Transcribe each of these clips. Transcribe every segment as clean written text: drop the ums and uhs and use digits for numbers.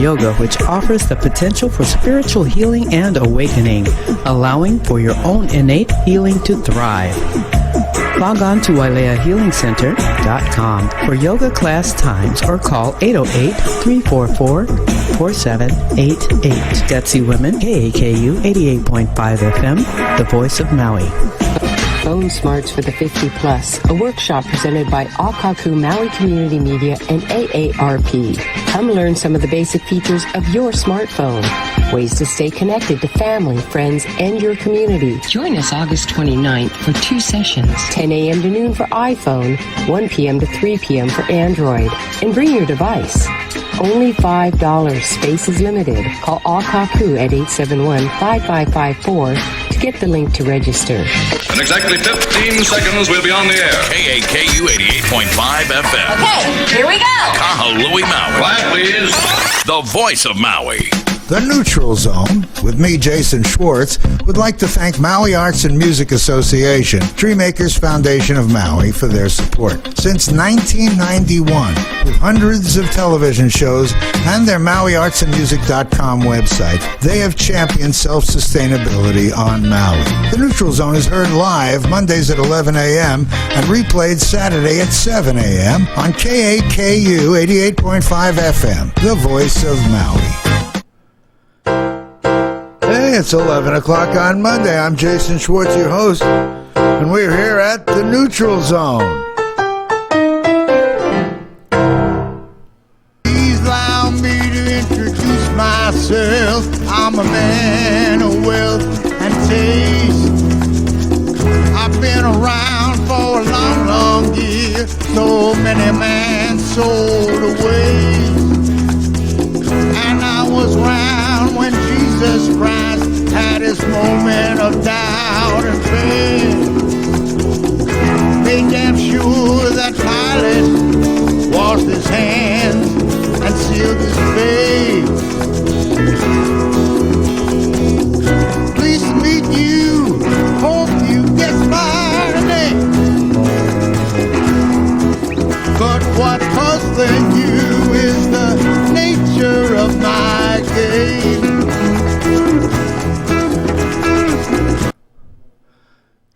yoga, which offers the potential for spiritual healing and awakening, allowing for your own innate healing to thrive. Log on to WaileaHealingCenter.com for yoga class times or call 808-344-4788. Gutsy Women, KAKU 88.5 FM, the voice of Maui. Phone Smarts for the 50-plus, a workshop presented by Akaku Maui Community Media and AARP. Come learn some of the basic features of your smartphone, ways to stay connected to family, friends, and your community. Join us August 29th for 2 sessions, 10 a.m. to noon for iPhone, 1 p.m. to 3 p.m. for Android, and bring your device. Only $5. Space is limited. Call Akaku at 871-5554 to get the link to register. In exactly 15 seconds, we'll be on the air. KAKU 88.5 FM. Okay, here we go. Kahalui, Maui. Quiet, please. The voice of Maui. The Neutral Zone, with me, Jason Schwartz, would like to thank Maui Arts and Music Association, Treemakers Foundation of Maui, for their support. Since 1991, with hundreds of television shows and their MauiArtsandMusic.com website, they have championed self-sustainability on Maui. The Neutral Zone is heard live Mondays at 11 a.m. and replayed Saturday at 7 a.m. on KAKU 88.5 FM, the voice of Maui. Hey, it's 11 o'clock on Monday. I'm Jason Schwartz, your host, and we're here at the Neutral Zone. Please allow me to introduce myself. I'm a man of wealth and taste. I've been around for a long, long year. So many men sold away. And I was around when Jesus Christ had his moment of doubt and faith. Made damn sure that Pilate washed his hands and sealed his fate. Pleased to meet you. Hope you get my name. But what puzzling you is the nature of my game.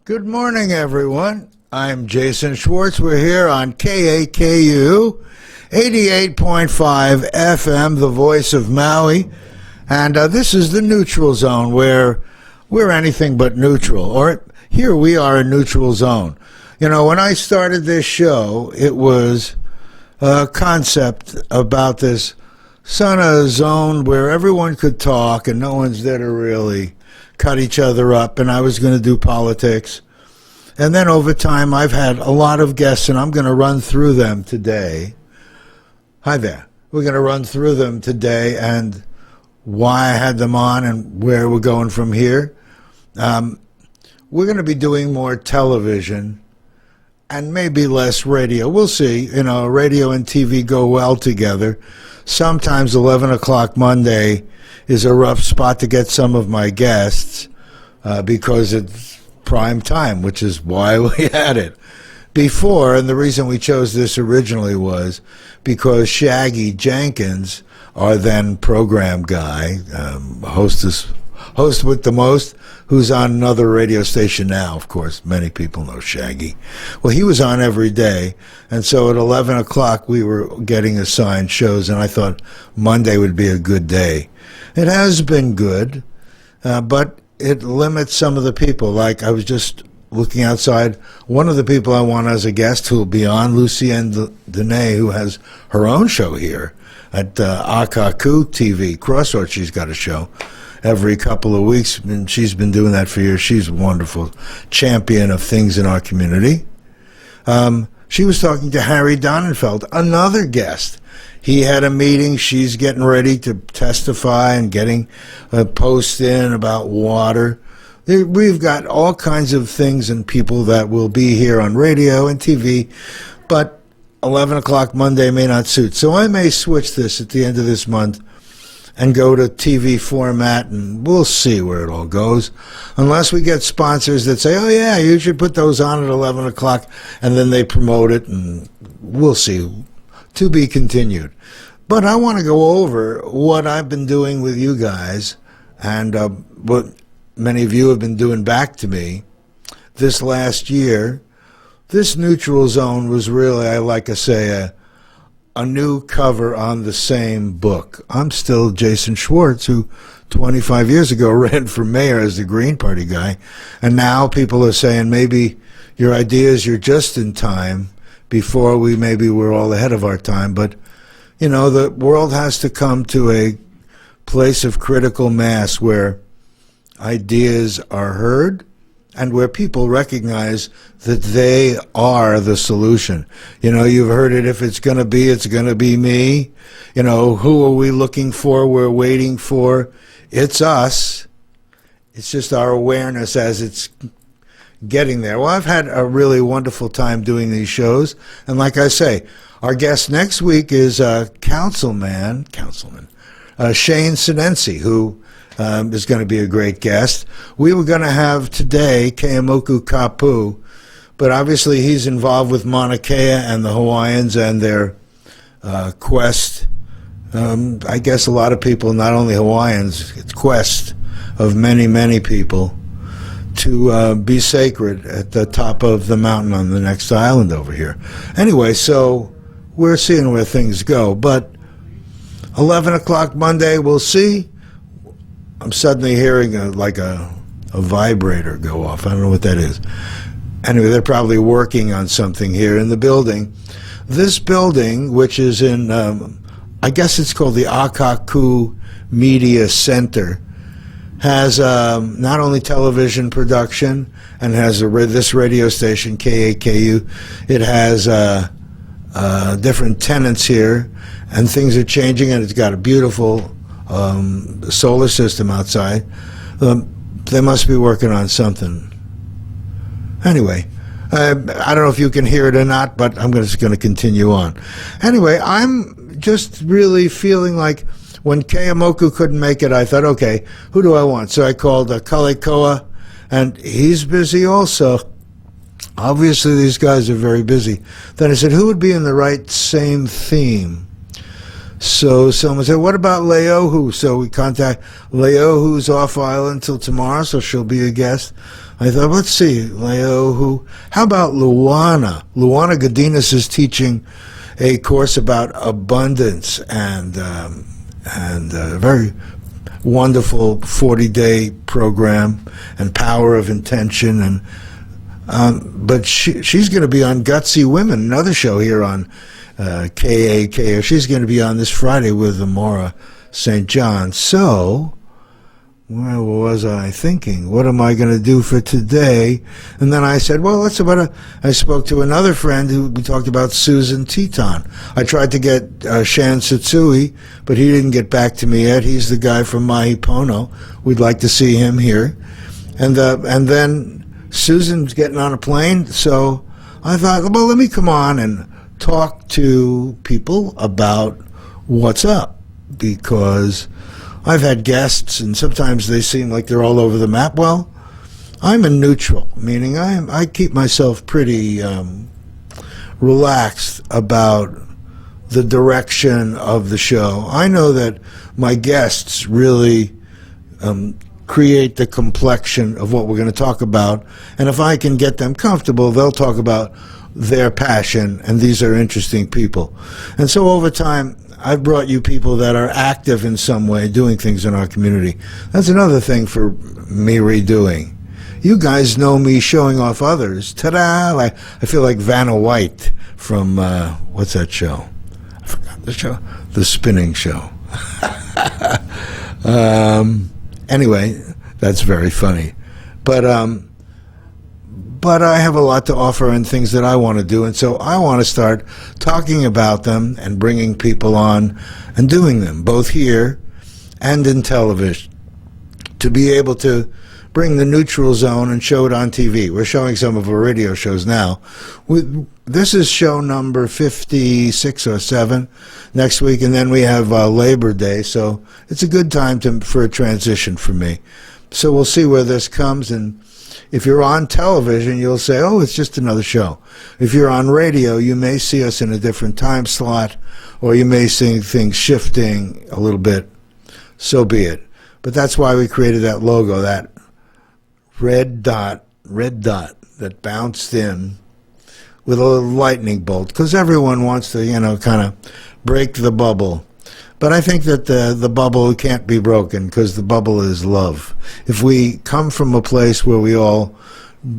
Good morning, everyone. I'm Jason Schwartz. We're here on KAKU 88.5 FM, the voice of Maui. And this is the Neutral Zone, where we're anything but neutral. Or here we are in Neutral Zone. You know, when I started this show, it was a concept about this sauna zone where everyone could talk and no one's there to really cut each other up, and I was going to do politics. And then over time, I've had a lot of guests, and I'm going to run through them today. Hi there. We're going to run through them today and why I had them on and where we're going from here. We're going to be doing more television and maybe less radio. We'll see. You know, radio and TV go well together. Sometimes 11 o'clock Monday is a rough spot to get some of my guests because it's prime time, which is why we had it before. And the reason we chose this originally was because Shaggy Jenkins, our then program guy, host with the most, who's on another radio station now. Of course, many people know Shaggy. Well, he was on every day, and so at 11 o'clock we were getting assigned shows, and I thought Monday would be a good day. It has been good, but it limits some of the people. Like, I was just looking outside. One of the people I want as a guest who will be on, Lucienne Dene, who has her own show here at Akaku TV. Crossroads, she's got a show every couple of weeks, and she's been doing that for years. She's a wonderful champion of things in our community. She was talking to Harry Donenfeld, another guest. He had a meeting. She's getting ready to testify and getting a post in about water. We've got all kinds of things and people that will be here on radio and TV, but 11 o'clock Monday may not suit. So I may switch this at the end of this month and go to TV format, and we'll see where it all goes. Unless we get sponsors that say, oh, yeah, you should put those on at 11 o'clock, and then they promote it, and we'll see. To be continued. But I want to go over what I've been doing with you guys and what many of you have been doing back to me this last year. This neutral zone was really, I like to say, a new cover on the same book. I'm still Jason Schwartz, who 25 years ago ran for mayor as the Green Party guy. And now people are saying maybe your ideas, you're just in time. Before maybe we're all ahead of our time. But, you know, the world has to come to a place of critical mass where ideas are heard and where people recognize that they are the solution. You know, you've heard it, if it's going to be, it's going to be me. You know, who are we looking for? We're waiting for. It's us. It's just our awareness as it's getting there. Well, I've had a really wonderful time doing these shows. And like I say, our guest next week is Councilman Shane Sinensi, who is going to be a great guest. We were going to have today Keeaumoku Kapu, but obviously he's involved with Mauna Kea and the Hawaiians and their quest. I guess a lot of people, not only Hawaiians, it's quest of many, many people to be sacred at the top of the mountain on the next island over here. Anyway, so we're seeing where things go. But 11 o'clock Monday, we'll see. I'm suddenly hearing a vibrator go off. I don't know what that is. Anyway, they're probably working on something here in the building. This building, which is in, I guess it's called the Akaku Media Center, has not only television production and has this radio station, KAKU. It has different tenants here, and things are changing, and it's got a beautiful solar system outside. They must be working on something. Anyway, I don't know if you can hear it or not, but I'm just going to continue on. Anyway, I'm just really feeling like when Keeaumoku couldn't make it, I thought, okay, who do I want? So I called Kalekoa, and he's busy also. Obviously, these guys are very busy. Then I said, who would be in the right same theme? So someone said, what about Leohu? So we contact Leohu's off island till tomorrow, so she'll be a guest. I thought, let's see, Leohu. How about Luana? Luana Godinez is teaching a course about abundance and a very wonderful 40-day program and power of intention. And but she's going to be on Gutsy Women, another show here on KAKO. She's going to be on this Friday with Amora St. John. So, where was I thinking? What am I going to do for today? And then I said, well, I spoke to another friend who we talked about, Susan Teton. I tried to get Shan Satsui, but he didn't get back to me yet. He's the guy from Mahipono. We'd like to see him here. And then Susan's getting on a plane, so I thought, well, let me come on and talk to people about what's up, because I've had guests, and sometimes they seem like they're all over the map. Well, I'm a neutral, meaning I keep myself pretty relaxed about the direction of the show. I know that my guests really create the complexion of what we're going to talk about, and if I can get them comfortable, they'll talk about their passion, and these are interesting people. And so over time, I've brought you people that are active in some way, doing things in our community. That's another thing for me redoing. You guys know me showing off others. Ta-da! I feel like Vanna White from, what's that show? I forgot the show. The Spinning Show. Anyway, that's very funny. But I have a lot to offer and things that I want to do, and so I want to start talking about them and bringing people on and doing them, both here and in television, to be able to bring the neutral zone and show it on TV. We're showing some of our radio shows now. This is show number 56 or 7 next week, and then we have Labor Day, so it's a good time for a transition for me. So we'll see where this comes, and If you're on television, you'll say, oh, it's just another show. If you're on radio, you may see us in a different time slot, or you may see things shifting a little bit. So be it. But that's why we created that logo, that red dot that bounced in with a little lightning bolt, because everyone wants to, kind of break the bubble. But I think that the bubble can't be broken, because the bubble is love. If we come from a place where we all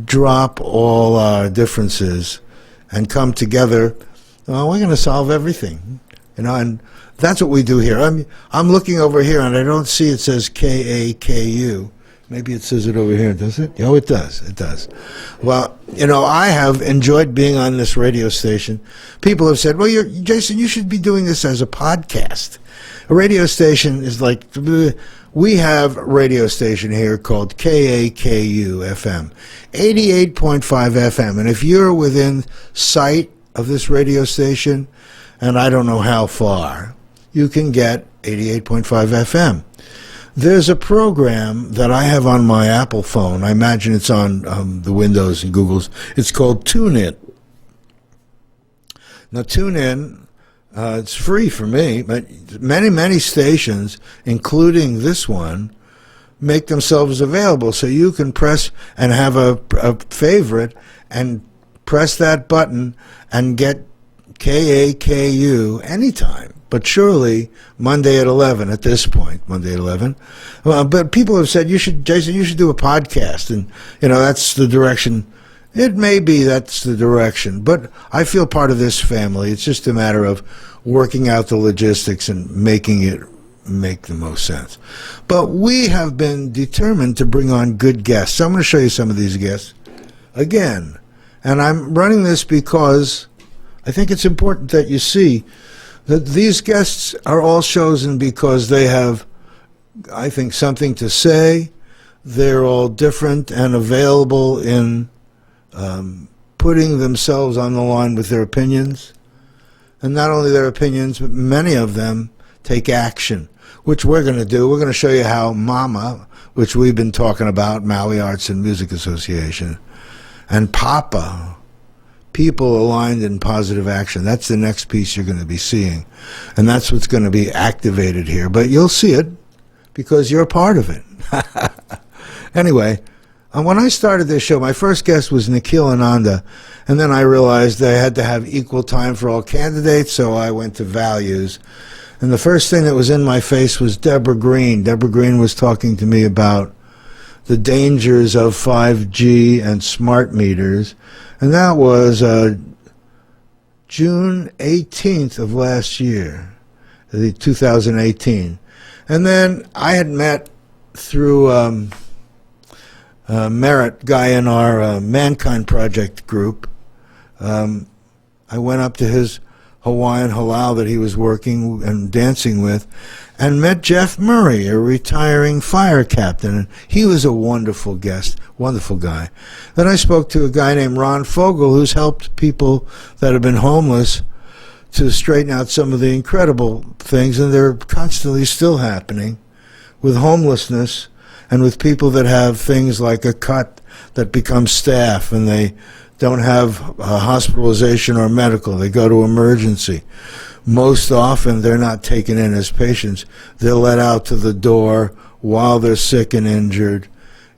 drop all our differences and come together, we're going to solve everything. And that's what we do here. I'm looking over here, and I don't see it says KAKU. Maybe it says it over here, does it? Oh, it does. It does. Well, I have enjoyed being on this radio station. People have said, well, Jason, you should be doing this as a podcast. A radio station is like, we have a radio station here called KAKU FM, 88.5 FM. And if you're within sight of this radio station, and I don't know how far, you can get 88.5 FM. There's a program that I have on my Apple phone. I imagine it's on the Windows and Google's. It's called TuneIn. Now, TuneIn, it's free for me, but many stations, including this one, make themselves available. So you can press and have a favorite and press that button and get KAKU anytime. But surely Monday at 11 at this point, Monday at 11. But people have said, Jason, you should do a podcast. And, that's the direction. It may be that's the direction. But I feel part of this family. It's just a matter of working out the logistics and making it make the most sense. But we have been determined to bring on good guests. So I'm going to show you some of these guests again. And I'm running this because I think it's important that you see that these guests are all chosen because they have, I think, something to say. They're all different and available in putting themselves on the line with their opinions. And not only their opinions, but many of them take action, which we're going to do. We're going to show you how MAMA, which we've been talking about, Maui Arts and Music Association, and PAPA, People Aligned in Positive Action. That's the next piece you're going to be seeing. And that's what's going to be activated here. But you'll see it because you're a part of it. Anyway, when I started this show, my first guest was Nikhil Ananda. And then I realized I had to have equal time for all candidates, so I went to values. And the first thing that was in my face was Deborah Green. Deborah Green was talking to me about the dangers of 5G and smart meters. And that was June 18th of last year, 2018. And then I had met through Merritt, guy in our Mankind Project group. I went up to his Hawaiian halau that he was working and dancing with, and met Jeff Murray, a retiring fire captain. And he was a wonderful guest, wonderful guy. Then I spoke to a guy named Ron Fogel, who's helped people that have been homeless to straighten out some of the incredible things, and they're constantly still happening with homelessness and with people that have things like a cut that becomes staph and they don't have hospitalization or medical. They go to emergency. Most often they're not taken in as patients. They're let out to the door while they're sick and injured.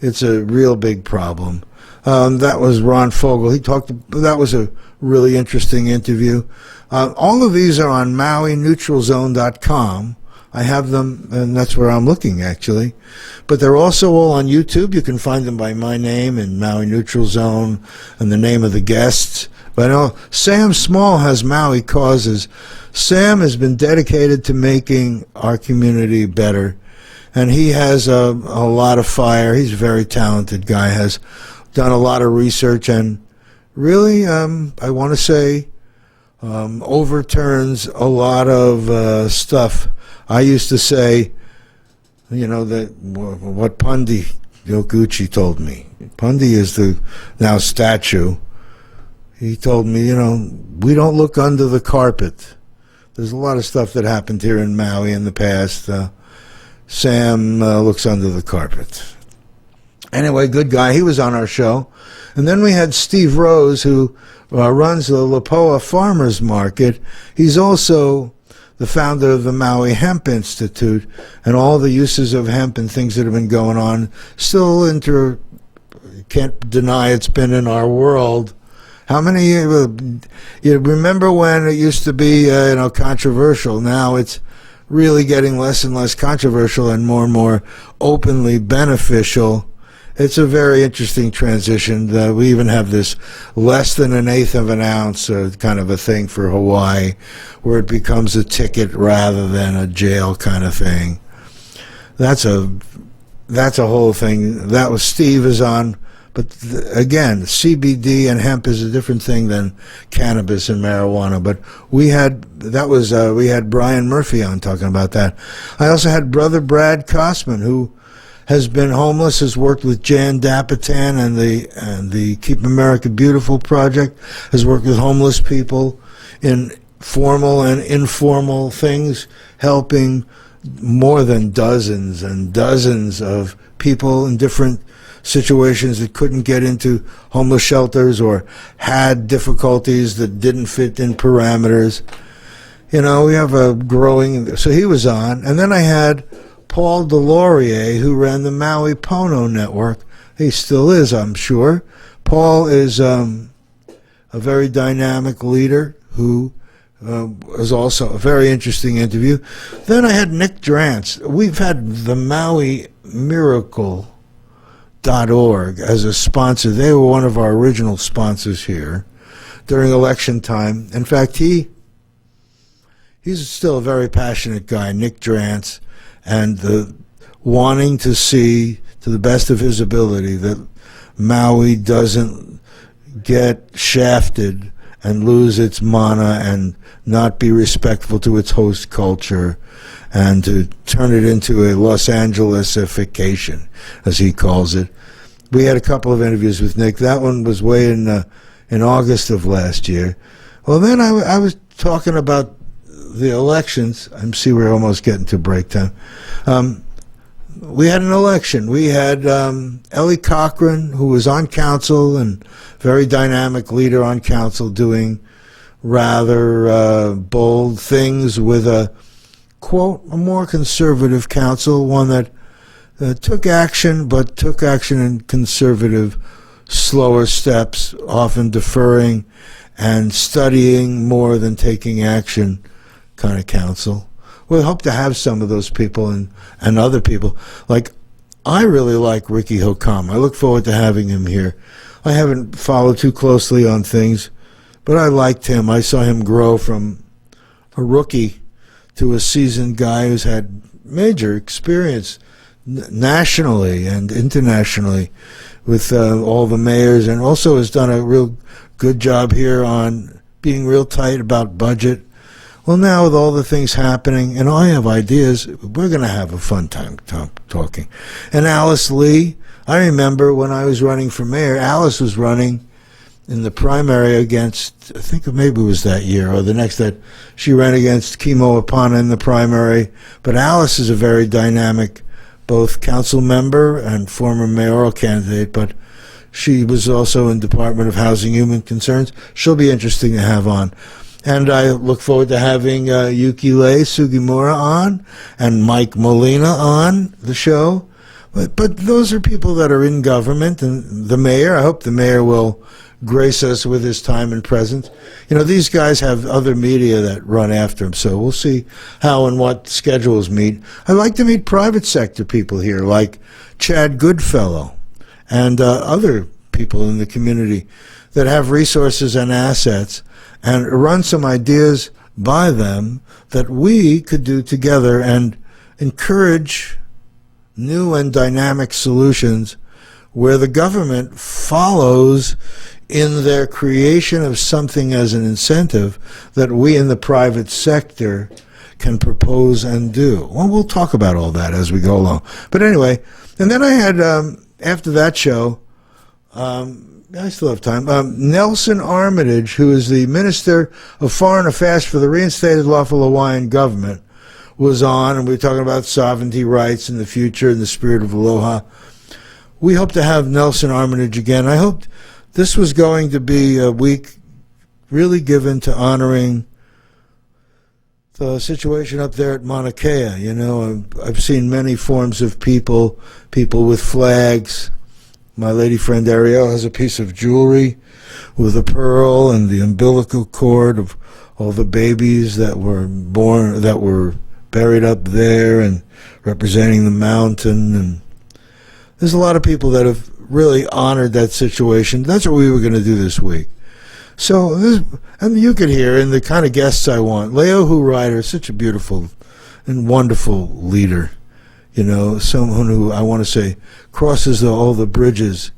It's a real big problem. That was Ron Fogel. That was a really interesting interview. All of these are on MauiNeutralZone.com. I have them, and that's where I'm looking, actually. But they're also all on YouTube. You can find them by my name and Maui Neutral Zone and the name of the guests. But I know Sam Small has Maui Causes. Sam has been dedicated to making our community better, and he has a lot of fire. He's a very talented guy, has done a lot of research, and really, I want to say, overturns a lot of stuff. I used to say, that what Pundi Yoguchi told me. Pundi is the now statue. He told me, we don't look under the carpet. There's a lot of stuff that happened here in Maui in the past. Sam looks under the carpet. Anyway, good guy. He was on our show. And then we had Steve Rose, who runs the Lapoa Farmers Market. He's also the founder of the Maui Hemp Institute, and all the uses of hemp and things that have been going on. Still can't deny it's been in our world. How many years? You remember when it used to be controversial? Now it's really getting less and less controversial and more openly beneficial. It's a very interesting transition. We even have this less than an eighth of an ounce kind of a thing for Hawaii, where it becomes a ticket rather than a jail kind of thing. That's a whole thing. That was Steve is on. But again, CBD and hemp is a different thing than cannabis and marijuana. But we had Brian Murphy on talking about that. I also had Brother Brad Kosman, who has been homeless, has worked with Jan Dapitan and the Keep America Beautiful project, has worked with homeless people in formal and informal things, helping more than dozens and dozens of people in different situations that couldn't get into homeless shelters or had difficulties that didn't fit in parameters. We have a growing... So he was on. And then I had Paul Delorier, who ran the Maui Pono Network. He still is, I'm sure. Paul is a very dynamic leader who was also a very interesting interview. Then I had Nick Drance. We've had the Maui Miracle.org as a sponsor. They were one of our original sponsors here during election time. In fact, he's still a very passionate guy, Nick Drance, and wanting to see, to the best of his ability, that Maui doesn't get shafted and lose its mana and not be respectful to its host culture, and to turn it into a Los Angeles-ification, as he calls it. We had a couple of interviews with Nick. That one was way in August of last year. Well, then I was talking about the elections. I see we're almost getting to break time. We had an election. We had Ellie Cochran, who was on council and very dynamic leader on council, doing rather bold things with a, quote, a more conservative council, one that took action, but took action in conservative, slower steps, often deferring and studying more than taking action kind of council. We hope to have some of those people and other people. Like, I really like Ricky Hokam. I look forward to having him here. I haven't followed too closely on things, but I liked him. I saw him grow from a rookie to a seasoned guy who's had major experience nationally and internationally with all the mayors, and also has done a real good job here on being real tight about budget. Well, now with all the things happening, and I have ideas, we're going to have a fun time talking. And Alice Lee, I remember when I was running for mayor, Alice was running in the primary against, I think maybe it was that year or the next, that she ran against Kimo Apana in the primary. But Alice is a very dynamic, both council member and former mayoral candidate, but she was also in Department of Housing Human Concerns. She'll be interesting to have on. And I look forward to having Yukile Sugimura on and Mike Molina on the show. But those are people that are in government, and the mayor, I hope the mayor will grace us with his time and presence. You know, these guys have other media that run after them, so we'll see how and what schedules meet. I'd like to meet private sector people here, like Chad Goodfellow and other people in the community that have resources and assets, and run some ideas by them that we could do together and encourage new and dynamic solutions where the government follows in their creation of something as an incentive that we in the private sector can propose and do. Well, we'll talk about all that as we go along. But anyway, and then I had, after that show, I still have time, Nelson Armitage, who is the Minister of Foreign Affairs for the reinstated lawful Hawaiian government, was on, and we were talking about sovereignty rights in the future in the spirit of aloha. we hope to have Nelson Armitage again. I hoped this was going to be a week really given to honoring the situation up there at Mauna Kea. You know, I've seen many forms of people with flags. My lady friend Ariel has a piece of jewelry with a pearl and the umbilical cord of all the babies that were buried up there and representing the mountain. And there's a lot of people that have really honored that situation. That's what we were going to do this week. So, and you could hear in the kind of guests I want. Leohu Ryder, such a beautiful and wonderful leader. You know, someone who, I want to say, crosses all the bridges.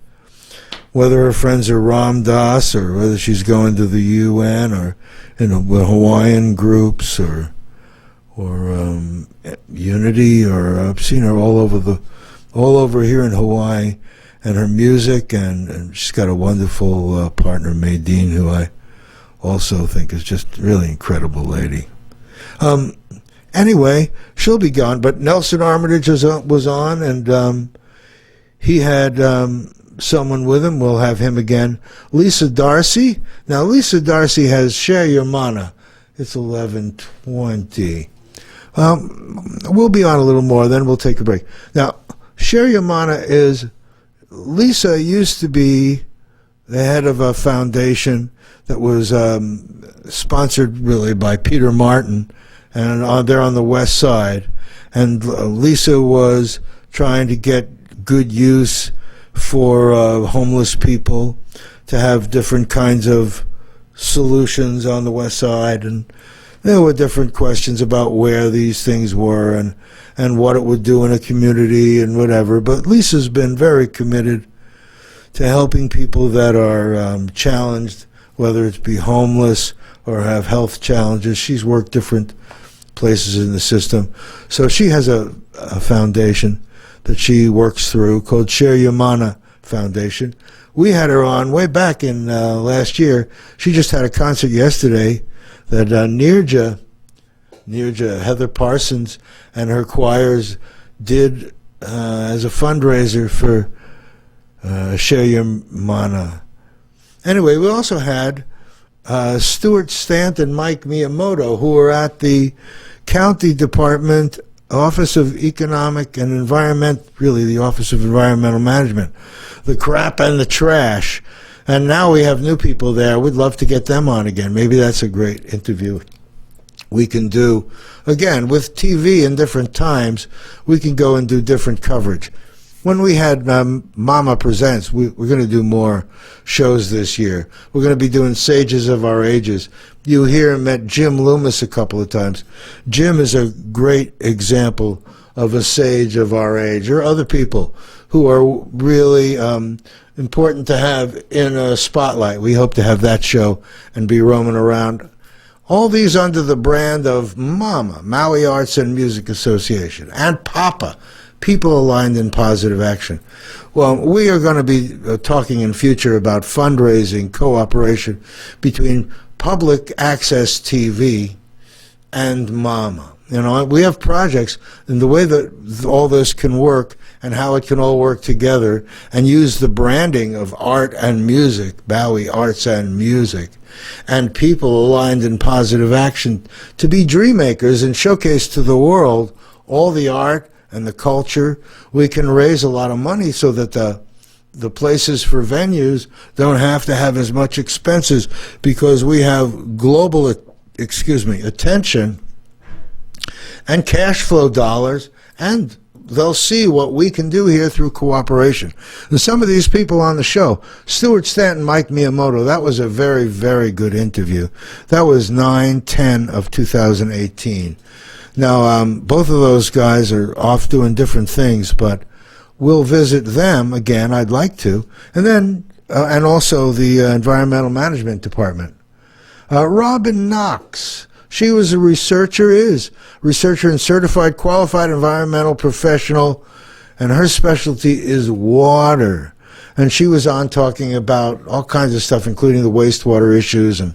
Whether her friends are Ram Dass or whether she's going to the UN or in Hawaiian groups or Unity, or I've seen her all over here in Hawaii. And her music, and she's got a wonderful partner, Maydeen, who I also think is just really incredible lady. Anyway, she'll be gone, but Nelson Armitage was on, and he had someone with him. We'll have him again. Lisa Darcy. Now, Lisa Darcy has Share Your Mana. It's 11:20. We'll be on a little more, then we'll take a break. Now, Share Your Mana is... Lisa used to be the head of a foundation that was sponsored really by Peter Martin, and they're on the west side. And Lisa was trying to get good use for homeless people, to have different kinds of solutions on the west side. And there were different questions about where these things were and what it would do in a community and whatever. But Lisa's been very committed to helping people that are challenged, whether it be homeless or have health challenges. She's worked different places in the system. So she has a foundation that she works through called Share Your Mana Foundation. We had her on way back in last year. She just had a concert yesterday that Nirja, Heather Parsons, and her choirs did as a fundraiser for Share Your Mana. Anyway, we also had Stuart Stant and Mike Miyamoto, who were at the County Department Office of Economic and Environment, really the Office of Environmental Management, the crap and the trash. And now we have new people there. We'd love to get them on again. Maybe that's a great interview we can do. Again, with TV in different times, we can go and do different coverage. When we had Mama Presents, we're going to do more shows this year. We're going to be doing Sages of Our Ages. You hear and met Jim Loomis a couple of times. Jim is a great example of a sage of our age, or other people who are really important to have in a spotlight. We hope to have that show and be roaming around. All these under the brand of MAMA, Maui Arts and Music Association, and PAPA, People Aligned in Positive Action. Well, we are going to be talking in future about fundraising, cooperation between public access TV and MAMA. You know, we have projects, and the way that all this can work and how it can all work together, and use the branding of art and music, Maui Arts and Music, and People Aligned in Positive Action, to be dream makers and showcase to the world all the art and the culture. We can raise a lot of money so that the places for venues don't have to have as much expenses, because we have global attention and cash flow dollars, and they'll see what we can do here through cooperation. And some of these people on the show, Stuart Stanton, Mike Miyamoto, that was a very, very good interview. That was 9/10 of 2018. Now, both of those guys are off doing different things, but we'll visit them again. I'd like to. And then, and also the Environmental Management Department. Robin Knox. She was a researcher and certified qualified environmental professional, and her specialty is water. And she was on talking about all kinds of stuff, including the wastewater issues. And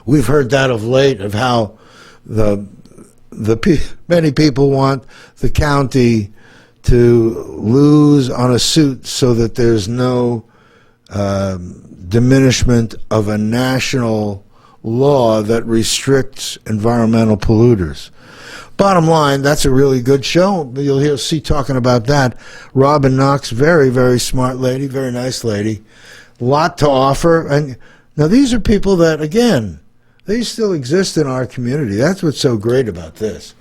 we've heard that of late, of how many people want the county to lose on a suit so that there's no diminishment of a national law that restricts environmental polluters. Bottom line, that's a really good show. You'll see talking about that. Robin Knox, very, very smart lady, very nice lady. Lot to offer. And now these are people that, again, they still exist in our community. That's what's so great about this.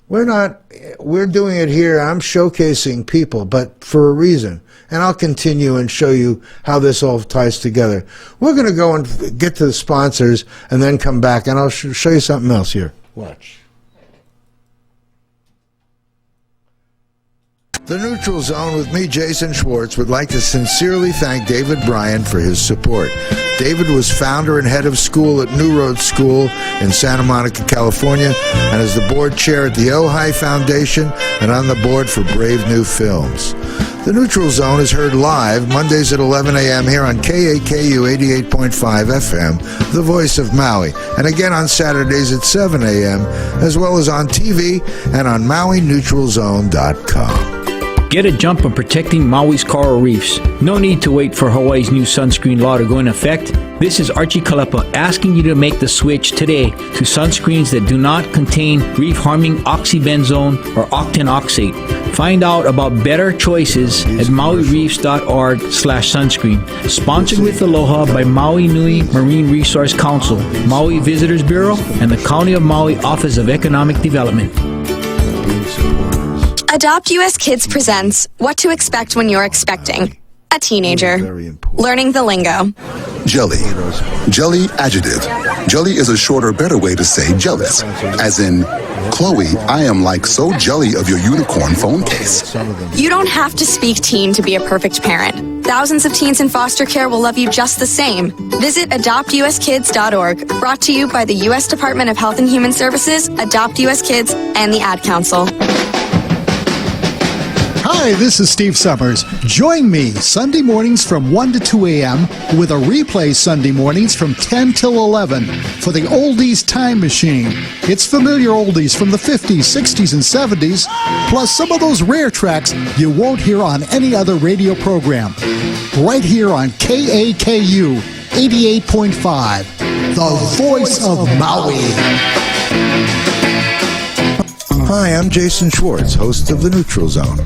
We're doing it here. I'm showcasing people, but for a reason. And I'll continue and show you how this all ties together. We're going to go and get to the sponsors and then come back, and I'll show you something else here. Watch. The Neutral Zone with me, Jason Schwartz, would like to sincerely thank David Bryan for his support. David was founder and head of school at New Road School in Santa Monica, California, and is the board chair at the Ojai Foundation and on the board for Brave New Films. The Neutral Zone is heard live Mondays at 11 a.m. here on KAKU 88.5 FM, the voice of Maui, and again on Saturdays at 7 a.m., as well as on TV and on MauiNeutralZone.com. Get a jump on protecting Maui's coral reefs. No need to wait for Hawaii's new sunscreen law to go into effect. This is Archie Kalepa asking you to make the switch today to sunscreens that do not contain reef-harming oxybenzone or octanoxate. Find out about better choices at mauireefs.org/sunscreen. Sponsored with aloha by Maui Nui Marine Resource Council, Maui Visitors Bureau, and the County of Maui Office of Economic Development. Adopt US Kids presents What to Expect When You're Expecting a Teenager. Learning the lingo. Jelly. Jelly adjective. Jelly is a shorter, better way to say jealous. As in, Chloe, I am like so jelly of your unicorn phone case. You don't have to speak teen to be a perfect parent. Thousands of teens in foster care will love you just the same. Visit adoptuskids.org, brought to you by the U.S. Department of Health and Human Services, Adopt US Kids, and the Ad Council. Hi, this is Steve Summers. Join me Sunday mornings from 1 to 2 a.m. with a replay Sunday mornings from 10 till 11 for the Oldies Time Machine. It's familiar oldies from the 50s, 60s, and 70s, plus some of those rare tracks you won't hear on any other radio program. Right here on KAKU 88.5, the voice of Maui. Hi, I'm Jason Schwartz, host of The Neutral Zone.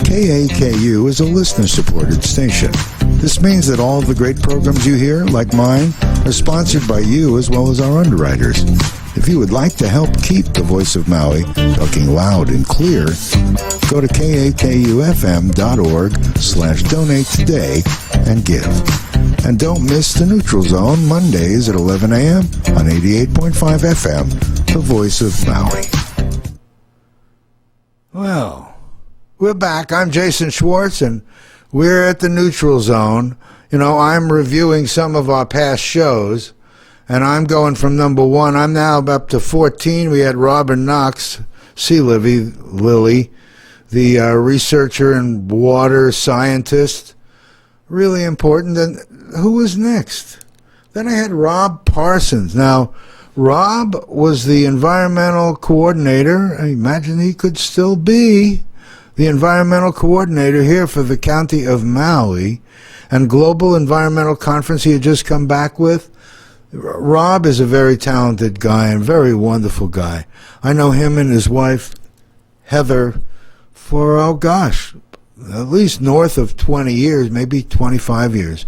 KAKU is a listener-supported station. This means that all of the great programs you hear, like mine, are sponsored by you as well as our underwriters. If you would like to help keep the voice of Maui talking loud and clear, go to kakufm.org/donate today and give. And don't miss The Neutral Zone Mondays at 11 a.m. on 88.5 FM, the voice of Maui. Well, we're back. I'm Jason Schwartz, and we're at the Neutral Zone. You know, I'm reviewing some of our past shows, and I'm going from number 1. I'm now up to 14. We had Robin Knox, Sea Lily, the researcher and water scientist. Really important. And who was next? Then I had Rob Parsons. Now, Rob was the environmental coordinator. I imagine he could still be the environmental coordinator here for the County of Maui and Global Environmental Conference he had just come back with. Rob is a very talented guy and very wonderful guy. I know him and his wife, Heather, for, oh gosh, at least north of 20 years, maybe 25 years.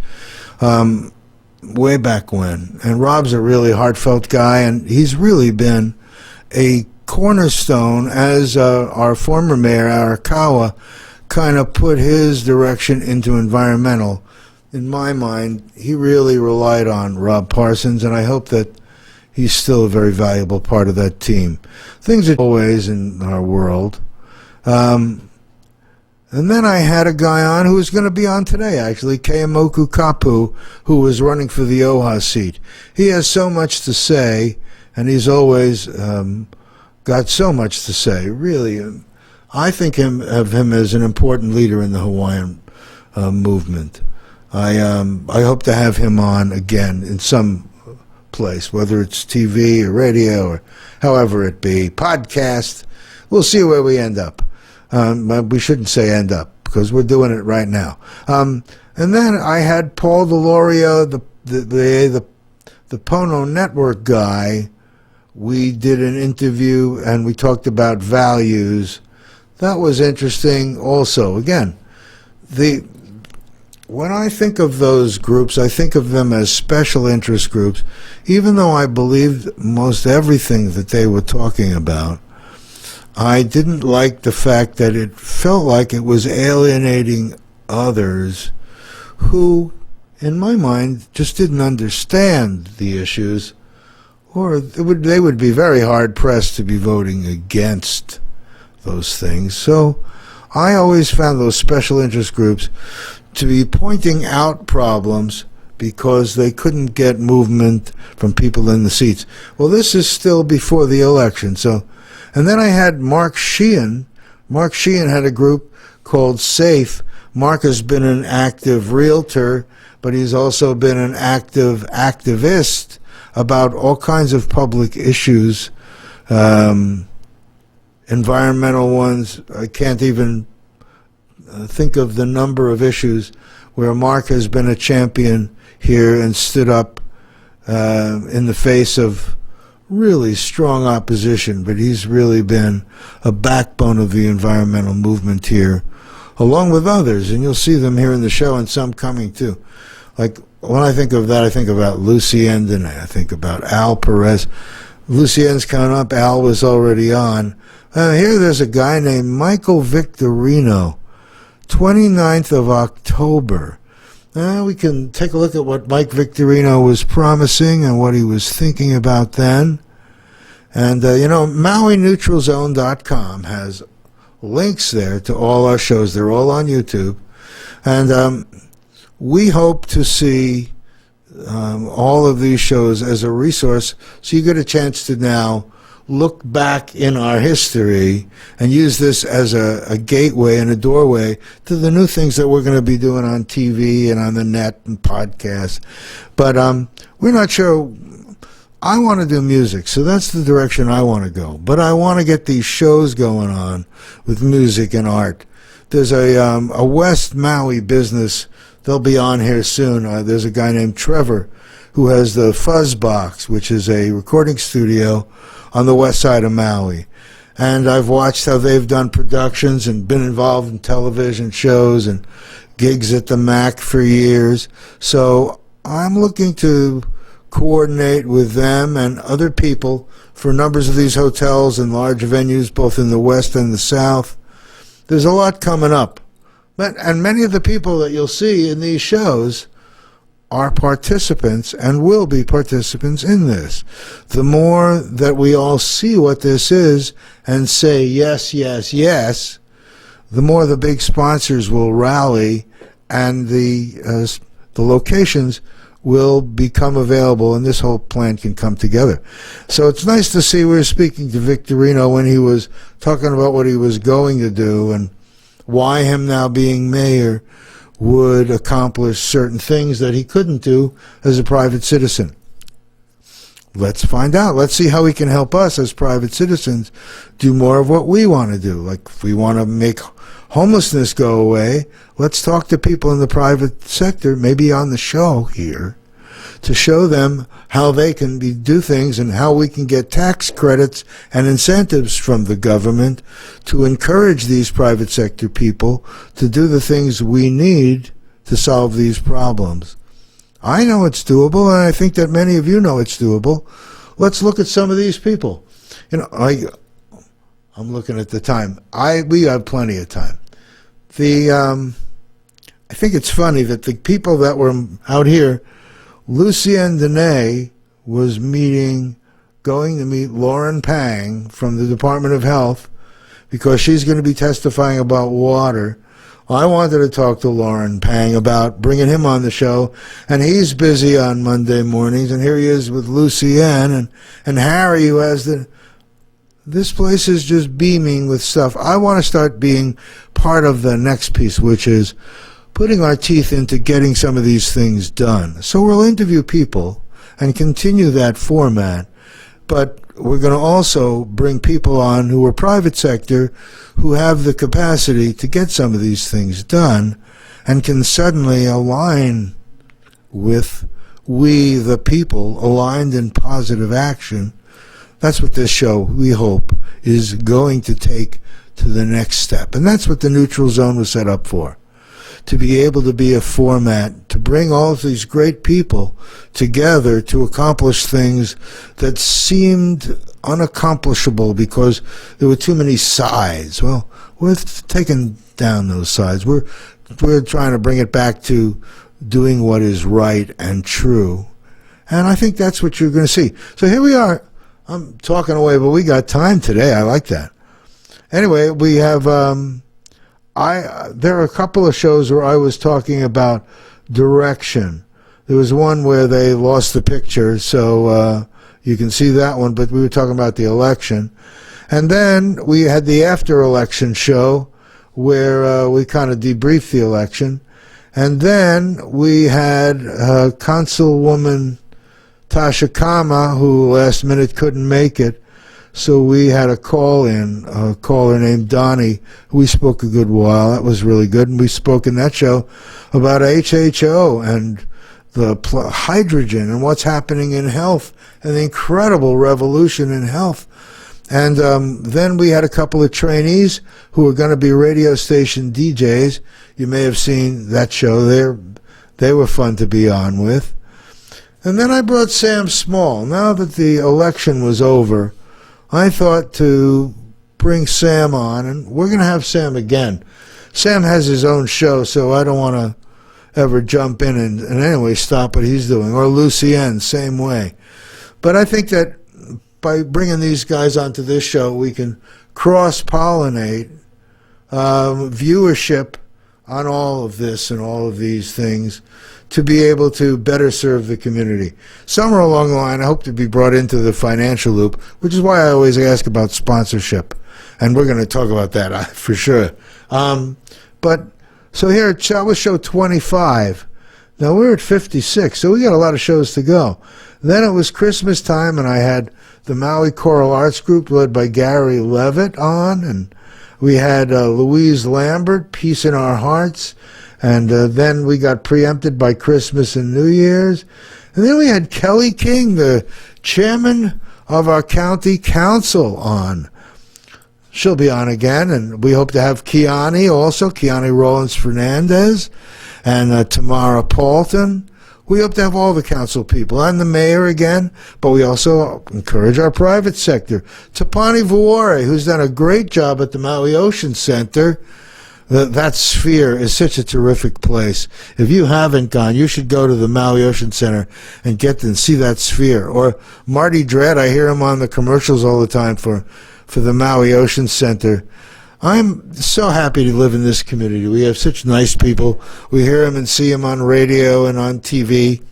Way back when. And Rob's a really heartfelt guy, and he's really been a cornerstone as our former mayor, Arakawa, kind of put his direction into environmental. In my mind, he really relied on Rob Parsons, and I hope that he's still a very valuable part of that team. Things are always in our world. And then I had a guy on who was going to be on today, actually, Keimoku Kapu, who was running for the Ojai seat. He has so much to say, and he's always got so much to say. Really, I think of him as an important leader in the Hawaiian movement. I hope to have him on again in some place, whether it's TV or radio or however it be, podcast. We'll see where we end up. But we shouldn't say end up, because we're doing it right now. And then I had Paul Delorio, the Pono Network guy. We did an interview and we talked about values. That was interesting also. Again, when I think of those groups, I think of them as special interest groups, even though I believed most everything that they were talking about. I didn't like the fact that it felt like it was alienating others who, in my mind, just didn't understand the issues, or they would be very hard-pressed to be voting against those things. So I always found those special interest groups to be pointing out problems because they couldn't get movement from people in the seats. Well, this is still before the election, so... And then I had Mark Sheehan. Mark Sheehan had a group called SAFE. Mark has been an active realtor, but he's also been an active activist about all kinds of public issues, environmental ones. I can't even think of the number of issues where Mark has been a champion here and stood up in the face of really strong opposition, but he's really been a backbone of the environmental movement here, along with others, and you'll see them here in the show and some coming too. Like, when I think of that, I think about Lucien Dene, I think about Al Perez. Lucien's coming up, Al was already on. Here there's a guy named Michael Victorino, 29th of October. We can take a look at what Mike Victorino was promising and what he was thinking about then. And, MauiNeutralZone.com has links there to all our shows. They're all on YouTube. And we hope to see all of these shows as a resource so you get a chance to now look back in our history and use this as a gateway and a doorway to the new things that we're going to be doing on TV and on the net and podcasts. But we're not sure. I want to do music, so that's the direction I want to go. But I want to get these shows going on with music and art. There's a West Maui business. They'll be on here soon. There's a guy named Trevor who has the Fuzz Box, which is a recording studio on the west side of Maui. And I've watched how they've done productions and been involved in television shows and gigs at the MAC for years. So I'm looking to coordinate with them and other people for numbers of these hotels and large venues, both in the west and the south. There's a lot coming up. And many of the people that you'll see in these shows are participants and will be participants in this. The more that we all see what this is and say yes, yes, yes, the more the big sponsors will rally and the locations will become available and this whole plan can come together. So it's nice to see we were speaking to Victorino when he was talking about what he was going to do and why him now being mayor would accomplish certain things that he couldn't do as a private citizen. Let's find out. Let's see how he can help us as private citizens do more of what we want to do. Like, if we want to make homelessness go away, let's talk to people in the private sector, maybe on the show here, to show them how they can do things and how we can get tax credits and incentives from the government to encourage these private sector people to do the things we need to solve these problems. I know it's doable, and I think that many of you know it's doable. Let's look at some of these people. I'm looking at the time. We have plenty of time. I think it's funny that the people that were out here, Lucien Dene was going to meet Lauren Pang from the Department of Health because she's going to be testifying about water. I wanted to talk to Lauren Pang about bringing him on the show, and he's busy on Monday mornings, and here he is with Lucien and Harry, who has this place is just beaming with stuff. I want to start being part of the next piece, which is putting our teeth into getting some of these things done. So we'll interview people and continue that format, but we're going to also bring people on who are private sector, who have the capacity to get some of these things done and can suddenly align with we, the people, aligned in positive action. That's what this show, we hope, is going to take to the next step. And that's what the Neutral Zone was set up for, to be able to be a format, to bring all of these great people together to accomplish things that seemed unaccomplishable because there were too many sides. Well, we're taking down those sides. We're trying to bring it back to doing what is right and true. And I think that's what you're going to see. So here we are. I'm talking away, but we got time today. I like that. Anyway, we have... there are a couple of shows where I was talking about direction. There was one where they lost the picture, so you can see that one, but we were talking about the election. And then we had the after-election show where we kind of debriefed the election. And then we had Councilwoman Tasha Kama, who last minute couldn't make it. So we had a caller named Donnie, who we spoke a good while. That was really good. And we spoke in that show about HHO and the hydrogen and what's happening in health and the incredible revolution in health. And then we had a couple of trainees who were going to be radio station DJs. You may have seen that show. They were fun to be on with. And then I brought Sam Small. Now that the election was over, I thought to bring Sam on, and we're going to have Sam again. Sam has his own show, so I don't want to ever jump in and anyway stop what he's doing. Or Lucien, same way. But I think that by bringing these guys onto this show, we can cross-pollinate viewership on all of this and all of these things to be able to better serve the community. Somewhere along the line, I hope to be brought into the financial loop, which is why I always ask about sponsorship. And we're going to talk about that for sure. But so here, that was show 25. Now we're at 56, so we got a lot of shows to go. Then it was Christmas time, and I had the Maui Choral Arts Group led by Gary Levitt on, and we had Louise Lambert, Peace in Our Hearts, and then we got preempted by Christmas and New Year's. And then we had Kelly King, the chairman of our county council, on. She'll be on again, and we hope to have Kiani also, Kiani Rollins-Fernandez, and Tamara Paulton. We hope to have all the council people and the mayor again, but we also encourage our private sector. Tapani Vuore, who's done a great job at the Maui Ocean Center. That sphere is such a terrific place. If you haven't gone, you should go to the Maui Ocean Center and get and see that sphere. Or Marty Dredd, I hear him on the commercials all the time for the Maui Ocean Center. I'm so happy to live in this community. We have such nice people. We hear them and see them on radio and on TV.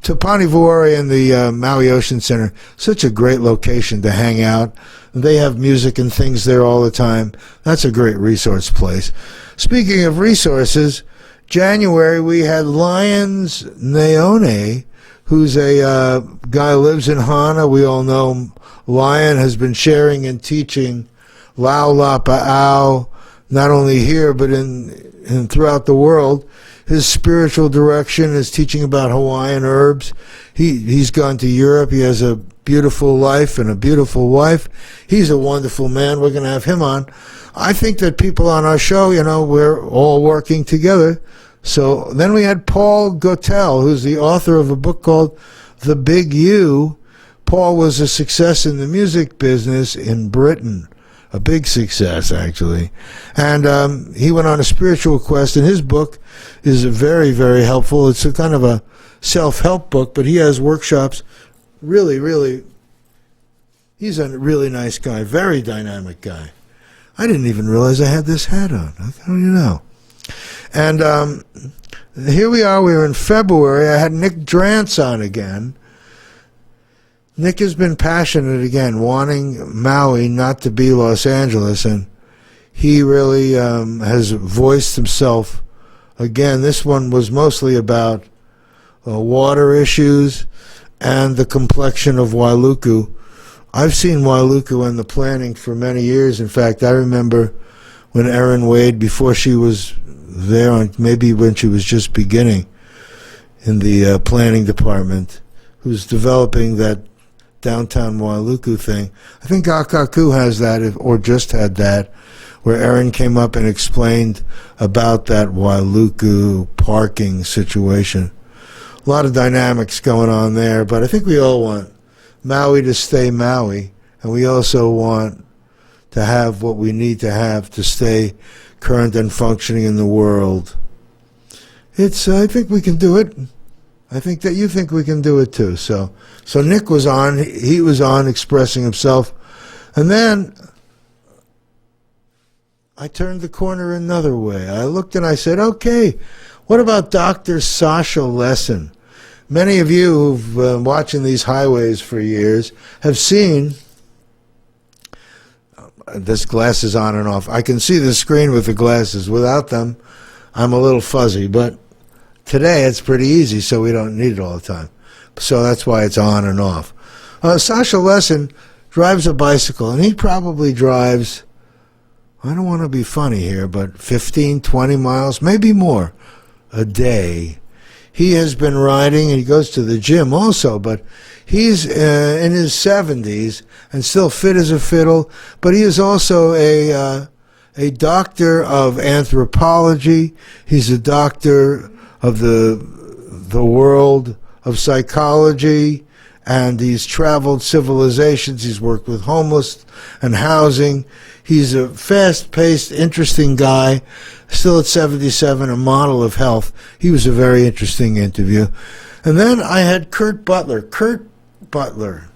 Tapani Vuore and the Maui Ocean Center, such a great location to hang out. They have music and things there all the time. That's a great resource place. Speaking of resources, January we had Lyons Naone, who's a guy who lives in Hana. We all know him. Lyon has been sharing and teaching Lau Lapa'au, not only here but in throughout the world. His spiritual direction is teaching about Hawaiian herbs. He's gone to Europe. He has a beautiful life and a beautiful wife. He's a wonderful man. We're going to have him on. I think that people on our show, we're all working together. So then we had Paul Gottel, who's the author of a book called The Big U. Paul was a success in the music business in Britain. A big success, actually. And he went on a spiritual quest, and his book is very, very helpful. It's a kind of a self-help book, but he has workshops. Really, really, he's a really nice guy, very dynamic guy. I didn't even realize I had this hat on. How do you know? And here we are. We were in February. I had Nick Drance on again. Nick has been passionate again, wanting Maui not to be Los Angeles, and he really has voiced himself again. This one was mostly about water issues and the complexion of Wailuku. I've seen Wailuku and the planning for many years. In fact, I remember when Erin Wade, before she was there, maybe when she was just beginning in the planning department, who's developing that downtown Wailuku thing. I think Akaku has that, or just had that, where Erin came up and explained about that Wailuku parking situation. A lot of dynamics going on there, but I think we all want Maui to stay Maui, and we also want to have what we need to have to stay current and functioning in the world. I think we can do it. I think that you think we can do it too. So Nick was on. He was on expressing himself, and then I turned the corner another way. I looked and I said, okay, what about Dr. Sasha Lessin? Many of you who've been watching these highways for years have seen, this glasses on and off. I can see the screen with the glasses. Without them, I'm a little fuzzy, but today it's pretty easy, so we don't need it all the time. So that's why it's on and off. Sasha Lessin drives a bicycle, and he probably drives, I don't want to be funny here, but 15, 20 miles, maybe more, a day. He has been riding, and he goes to the gym also, but he's in his 70s and still fit as a fiddle, but he is also a doctor of anthropology. He's a doctor of the world of psychology, and he's traveled civilizations. He's worked with homeless and housing. He's a fast-paced, interesting guy, still at 77, a model of health. He was a very interesting interview. And then I had Kurt Butler. Kurt Butler.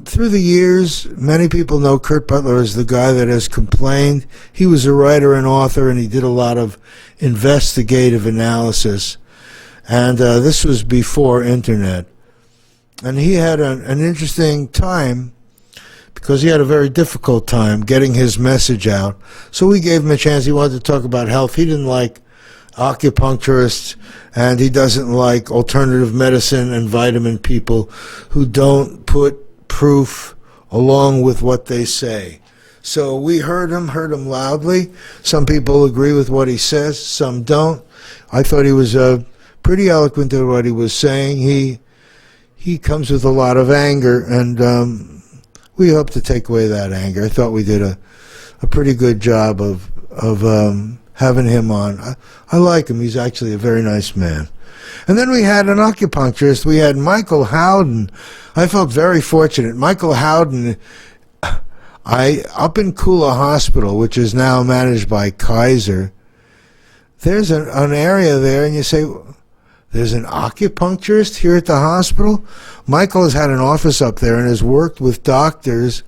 Through the years, many people know Kurt Butler as the guy that has complained. He was a writer and author, and he did a lot of investigative analysis. And this was before Internet. And he had an interesting time because he had a very difficult time getting his message out. So we gave him a chance. He wanted to talk about health. He didn't like acupuncturists, and he doesn't like alternative medicine and vitamin people who don't put proof along with what they say. So we heard him loudly. Some people agree with what he says, some don't. I thought he was pretty eloquent in what he was saying. He comes with a lot of anger, and we hope to take away that anger. I thought we did a pretty good job of having him on. I like him. He's actually a very nice man. And then we had an acupuncturist. We had Michael Howden. I felt very fortunate. Michael Howden, up in Kula Hospital, which is now managed by Kaiser, there's an area there, and you say, there's an acupuncturist here at the hospital? Michael has had an office up there and has worked with doctors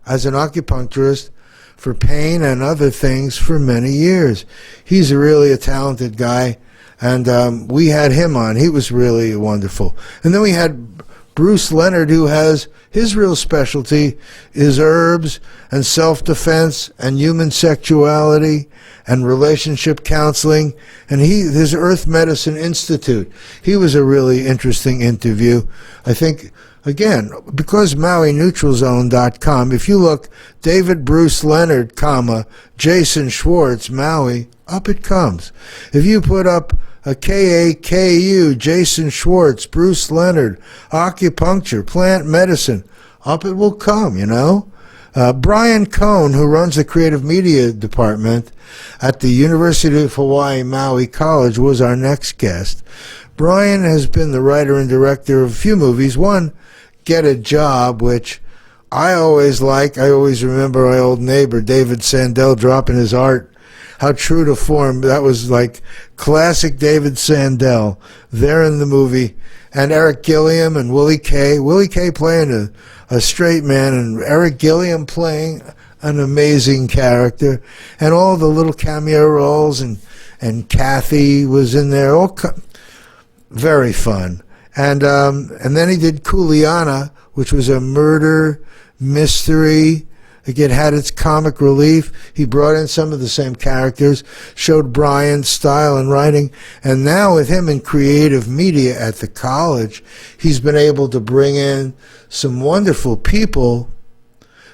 as an acupuncturist for pain and other things for many years. He's really a talented guy, and we had him on. He was really wonderful. And then we had Bruce Leonard, who has his real specialty is herbs and self-defense and human sexuality and relationship counseling, and his Earth Medicine Institute. He was a really interesting interview. I think, again, because MauiNeutralZone.com, if you look David Bruce Leonard, Jason Schwartz, Maui, up it comes. If you put up a KAKU, Jason Schwartz, Bruce Leonard, acupuncture, plant medicine, up it will come, you know. Brian Cohn, who runs the creative media department at the University of Hawaii Maui College, was our next guest. Brian has been the writer and director of a few movies. One, Get a Job, which I always like. I always remember my old neighbor, David Sandell, dropping his art. How true to form. That was like classic David Sandell there in the movie. And Eric Gilliam and Willie Kay. Willie Kay playing a straight man, and Eric Gilliam playing an amazing character. And all the little cameo roles, and Kathy was in there. Very fun. And then he did Kuleana, which was a murder mystery. It had its comic relief. He brought in some of the same characters, showed Brian's style and writing, and now with him in creative media at the college, he's been able to bring in some wonderful people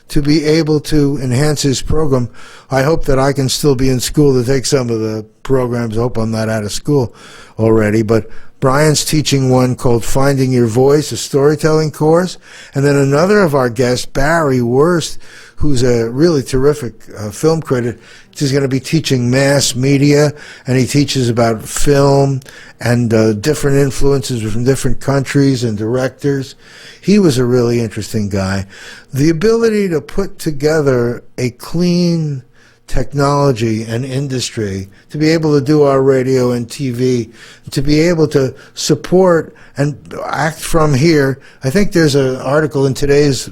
to be able to enhance his program. I hope that I can still be in school to take some of the programs. I hope I'm not out of school already, but Brian's teaching one called Finding Your Voice, a storytelling course. And then another of our guests, Barry Wurst, who's a really terrific film critic, is going to be teaching mass media, and he teaches about film and different influences from different countries and directors. He was a really interesting guy. The ability to put together a clean technology and industry, to be able to do our radio and TV, to be able to support and act from here. I think there's an article in today's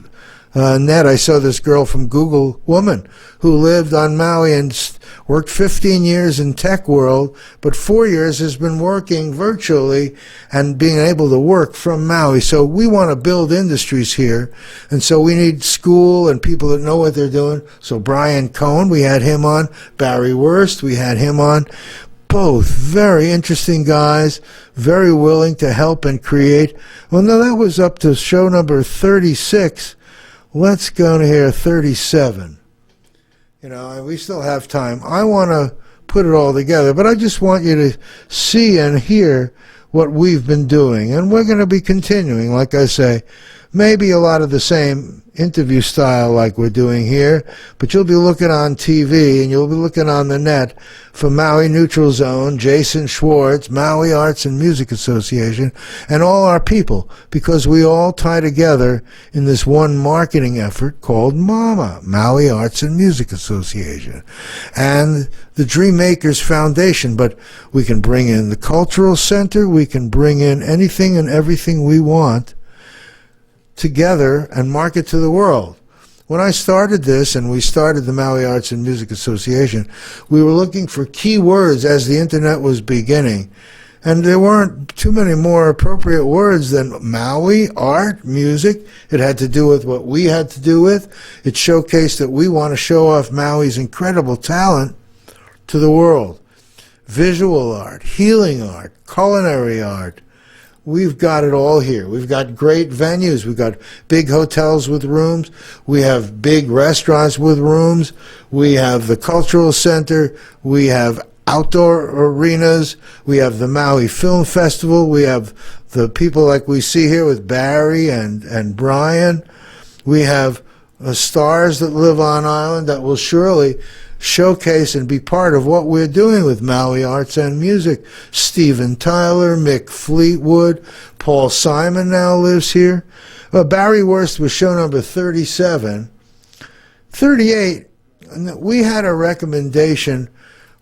net. I saw this girl from Google, woman, who lived on Maui and worked 15 years in tech world, but 4 years has been working virtually and being able to work from Maui. So we want to build industries here, and so we need school and people that know what they're doing. So Brian Cohen, we had him on. Barry Wurst, we had him on. Both very interesting guys, very willing to help and create. Well, no, that was up to show number 36. Let's go to here, 37. You know, we still have time. I want to put it all together, but I just want you to see and hear what we've been doing. And we're going to be continuing, like I say, maybe a lot of the same interview style like we're doing here, but you'll be looking on TV and you'll be looking on the net for Maui Neutral Zone, Jason Schwartz, Maui Arts and Music Association, and all our people, because we all tie together in this one marketing effort called MAMA, Maui Arts and Music Association, and the Dream Makers Foundation. But we can bring in the Cultural Center, we can bring in anything and everything we want together and market to the world. When I started this, and we started the Maui Arts and Music Association, we were looking for key words as the internet was beginning, and there weren't too many more appropriate words than Maui, art, music. It had to do with what we had to do with. It showcased that we want to show off Maui's incredible talent to the world. Visual art, healing art, culinary art. We've got it all here. We've got great venues. We've got big hotels with rooms. We have big restaurants with rooms. We have the Cultural Center. We have outdoor arenas. We have the Maui Film Festival. We have the people like we see here with Barry and Brian. We have stars that live on island that will surely showcase and be part of what we're doing with Maui Arts and Music. Steven Tyler, Mick Fleetwood, Paul Simon now lives here. Barry Wurst was show number 37. 38, we had a recommendation.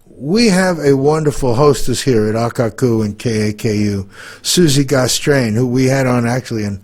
We have a wonderful hostess here at Akaku and KAKU, Susie Gastrain, who we had on actually in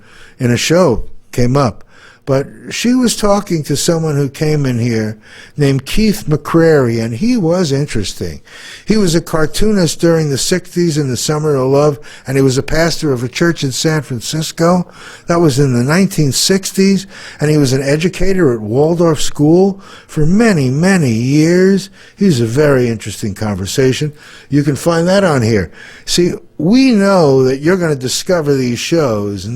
a show, came up. But she was talking to someone who came in here named Keith McCrary, and he was interesting. He was a cartoonist during the 60s in the Summer of Love, and he was a pastor of a church in San Francisco. That was in the 1960s, and he was an educator at Waldorf School for many, many years. He's a very interesting conversation. You can find that on here. See, we know that you're going to discover these shows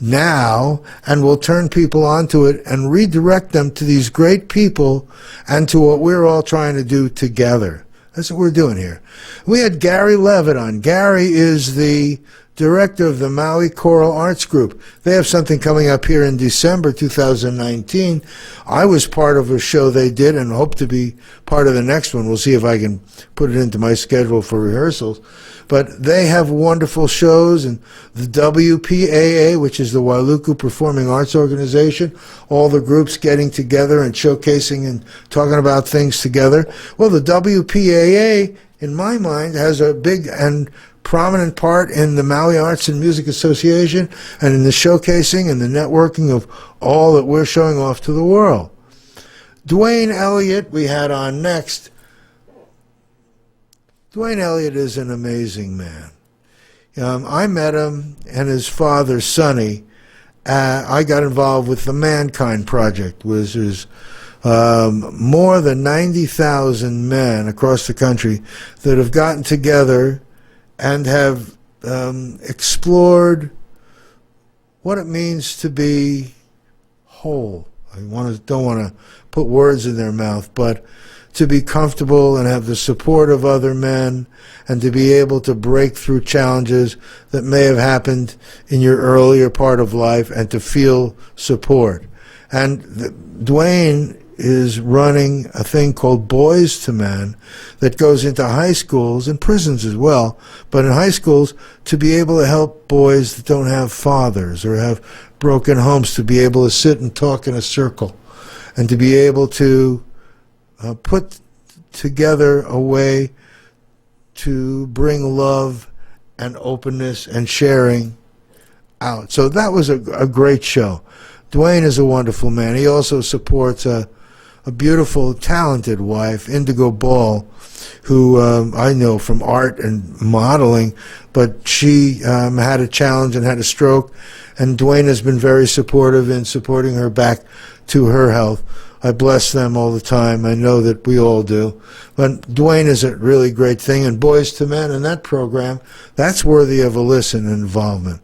now, and we'll turn people onto it and redirect them to these great people and to what we're all trying to do together. That's what we're doing here. We had Gary Levitt on. Gary is the director of the Maui Choral Arts Group. They have something coming up here in December 2019. I was part of a show they did and hope to be part of the next one. We'll see if I can put it into my schedule for rehearsals. But they have wonderful shows, and the WPAA, which is the Wailuku Performing Arts Organization, all the groups getting together and showcasing and talking about things together. Well, the WPAA, in my mind, has a big and prominent part in the Maui Arts and Music Association and in the showcasing and the networking of all that we're showing off to the world. Dwayne Elliott, we had on next. Dwayne Elliott is an amazing man. I met him and his father, Sonny. I got involved with the Mankind Project, which is more than 90,000 men across the country that have gotten together and have explored what it means to be whole. I don't want to put words in their mouth, but to be comfortable and have the support of other men and to be able to break through challenges that may have happened in your earlier part of life and to feel support. And Dwayne is running a thing called Boys to Men that goes into high schools and prisons as well, but in high schools to be able to help boys that don't have fathers or have broken homes to be able to sit and talk in a circle and to be able to put together a way to bring love and openness and sharing out. So that was a great show. Dwayne is a wonderful man. He also supports a beautiful, talented wife, Indigo Ball, who I know from art and modeling, but she had a challenge and had a stroke, and Dwayne has been very supportive in supporting her back to her health. I bless them all the time. I know that we all do. But Dwayne is a really great thing, and Boys to Men and that program, that's worthy of a listen and involvement.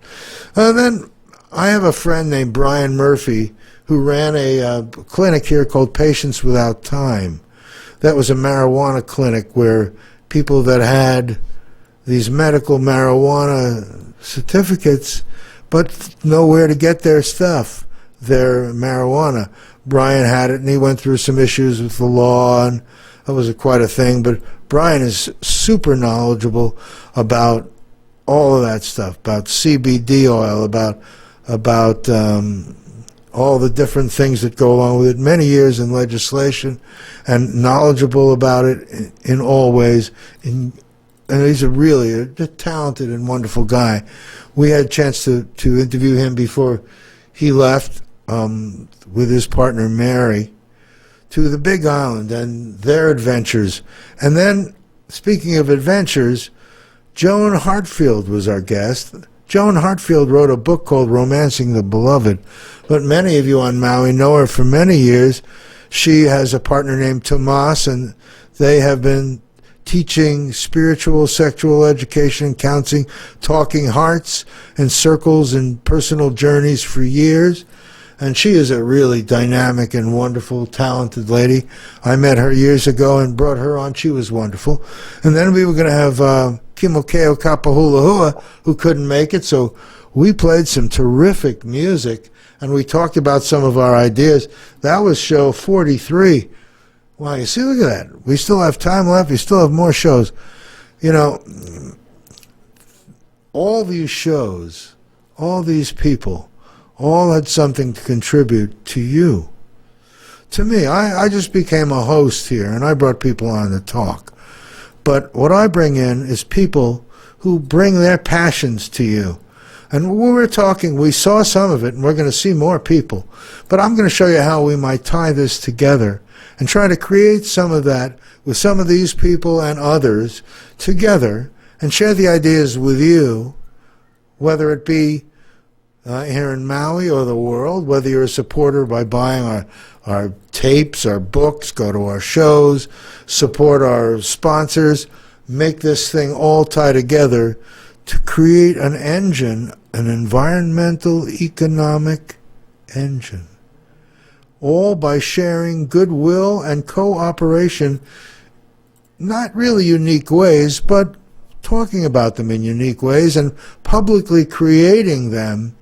Then I have a friend named Brian Murphy who ran a clinic here called Patients Without Time. That was a marijuana clinic where people that had these medical marijuana certificates but nowhere to get their stuff, their marijuana. Brian had it, and he went through some issues with the law, and that was quite a thing. But Brian is super knowledgeable about all of that stuff, about CBD oil, about all the different things that go along with it. Many years in legislation, and knowledgeable about it in all ways. And he's a talented and wonderful guy. We had a chance to interview him before he left with his partner Mary to the Big Island and their adventures. And then, speaking of adventures, Joan Hartfield was our guest. Joan Hartfield wrote a book called Romancing the Beloved, but many of you on Maui know her for many years. She has a partner named Tomas, and they have been teaching spiritual, sexual education and counseling, talking hearts and circles and personal journeys for years. And she is a really dynamic and wonderful, talented lady. I met her years ago and brought her on. She was wonderful. And then we were going to have Kimokeo Kapahulahua, who couldn't make it, so we played some terrific music, and we talked about some of our ideas. That was show 43. Wow, you see, look at that. We still have time left. We still have more shows. You know, all these shows, all these people, all had something to contribute to you. To me, I just became a host here, and I brought people on to talk. But what I bring in is people who bring their passions to you. And when we were talking, we saw some of it, and we're going to see more people. But I'm going to show you how we might tie this together and try to create some of that with some of these people and others together and share the ideas with you, whether it be here in Maui or the world, whether you're a supporter by buying our tapes, our books, go to our shows, support our sponsors, make this thing all tie together to create an engine, an environmental economic engine, all by sharing goodwill and cooperation, not really unique ways, but talking about them in unique ways and publicly creating them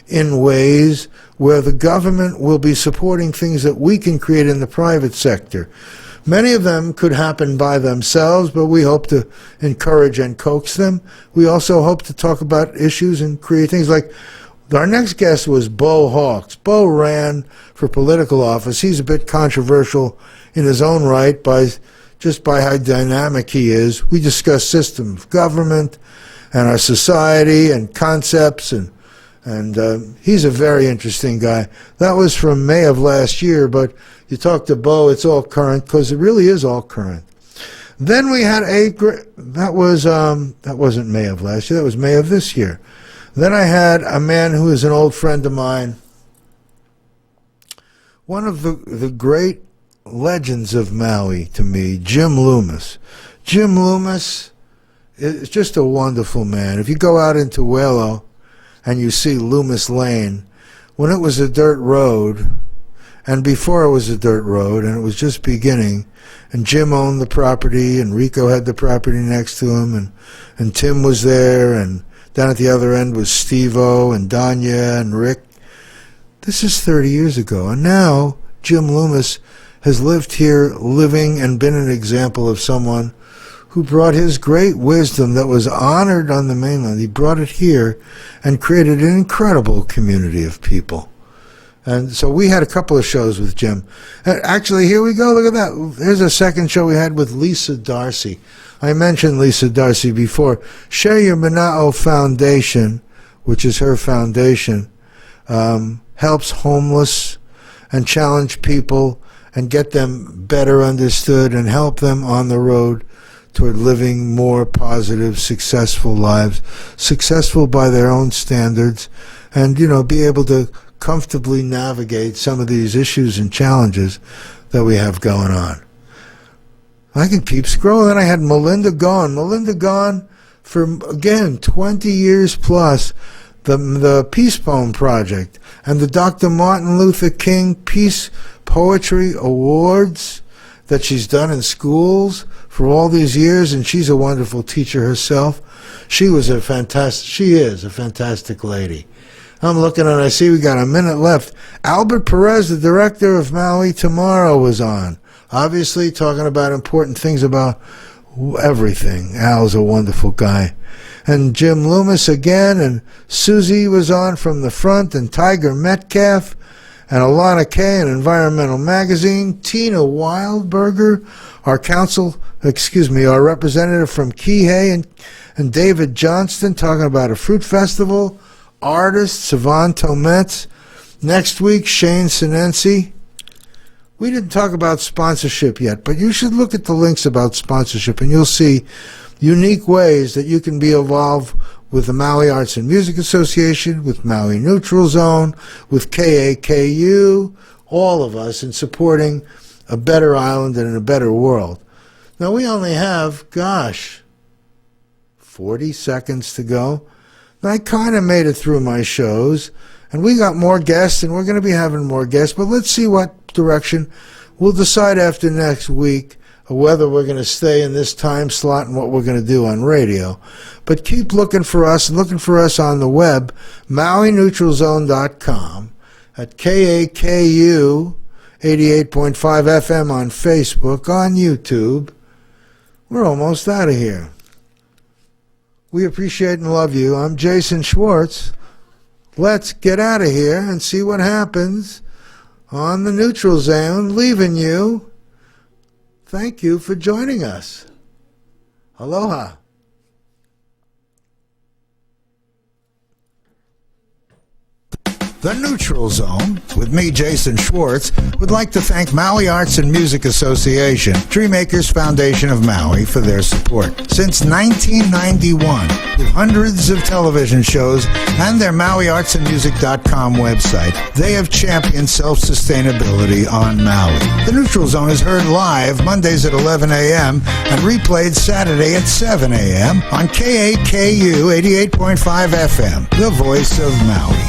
in ways where the government will be supporting things that we can create in the private sector. Many of them could happen by themselves, but we hope to encourage and coax them. We also hope to talk about issues and create things like our next guest was Bo Hawks. Bo ran for political office. He's a bit controversial in his own right just by how dynamic he is. We discuss system of government and our society and concepts, and he's a very interesting guy. That was from May of last year, but you talk to Bo, it's all current, because it really is all current. Then we had that wasn't May of last year, that was May of this year. Then I had a man who is an old friend of mine, one of the great legends of Maui to me, Jim Loomis. Jim Loomis is just a wonderful man. If you go out into Walo and you see Loomis Lane, when it was a dirt road, and before it was a dirt road, and it was just beginning, and Jim owned the property, and Rico had the property next to him, and Tim was there, and down at the other end was Steve-O and Danya and Rick. This is 30 years ago, and now Jim Loomis has lived here, living, and been an example of someone who brought his great wisdom that was honored on the mainland. He brought it here and created an incredible community of people. And so we had a couple of shows with Jim. Actually, here we go. Look at that. Here's a second show we had with Lisa Darcy. I mentioned Lisa Darcy before. Share Your Mana'o Foundation, which is her foundation, helps homeless and challenge people and get them better understood and help them on the road toward living more positive, successful lives, successful by their own standards, and, be able to comfortably navigate some of these issues and challenges that we have going on. I can keep scrolling. I had Melinda Gone for, again, 20 years plus, the Peace Poem Project and the Dr. Martin Luther King Peace Poetry Awards that she's done in schools for all these years, and she's a wonderful teacher herself. She is a fantastic lady. I'm looking and I see we got a minute left. Albert Perez, the director of Maui Tomorrow, was on. Obviously talking about important things about everything. Al's a wonderful guy. And Jim Loomis again, and Susie was on from the front, and Tiger Metcalf, and Alana Kay in Environmental Magazine, Tina Wildberger, our representative from Kihei, and David Johnston talking about a fruit festival, artist Savan Tometz. Next week, Shane Sinensi. We didn't talk about sponsorship yet, but you should look at the links about sponsorship, and you'll see unique ways that you can be involved with the Maui Arts and Music Association, with Maui Neutral Zone, with KAKU, all of us in supporting a better island and a better world. Now, we only have, 40 seconds to go. And I kind of made it through my shows, and we got more guests, and we're going to be having more guests, but let's see what direction. We'll decide after next week whether we're going to stay in this time slot and what we're going to do on radio. But keep looking for us, and looking for us on the web, MauiNeutralZone.com, at KAKU 88.5 FM on Facebook, on YouTube. We're almost out of here. We appreciate and love you. I'm Jason Schwartz. Let's get out of here and see what happens on the Neutral Zone, leaving you. Thank you for joining us. Aloha. The Neutral Zone, with me, Jason Schwartz, would like to thank Maui Arts and Music Association, Treemakers Foundation of Maui, for their support. Since 1991, with hundreds of television shows and their MauiArtsandMusic.com website, they have championed self-sustainability on Maui. The Neutral Zone is heard live Mondays at 11 a.m. and replayed Saturday at 7 a.m. on KAKU 88.5 FM, the voice of Maui.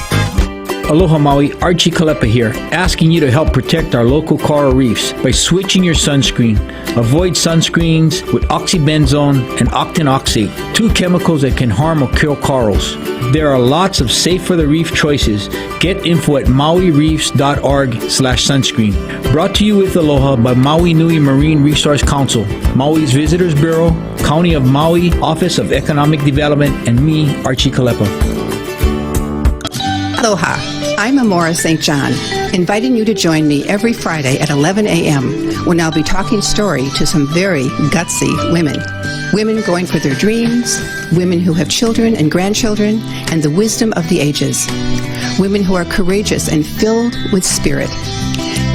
Aloha Maui, Archie Kalepa here, asking you to help protect our local coral reefs by switching your sunscreen. Avoid sunscreens with oxybenzone and octinoxate, two chemicals that can harm or kill corals. There are lots of safe-for-the-reef choices. Get info at mauireefs.org/sunscreen. Brought to you with Aloha by Maui Nui Marine Resource Council, Maui's Visitors Bureau, County of Maui, Office of Economic Development, and me, Archie Kalepa. Aloha, I'm Amora St. John, inviting you to join me every Friday at 11 a.m. when I'll be talking story to some very gutsy women. Women going for their dreams, women who have children and grandchildren, and the wisdom of the ages. Women who are courageous and filled with spirit.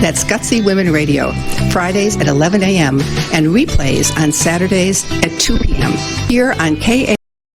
That's Gutsy Women Radio, Fridays at 11 a.m. and replays on Saturdays at 2 p.m. here on KA.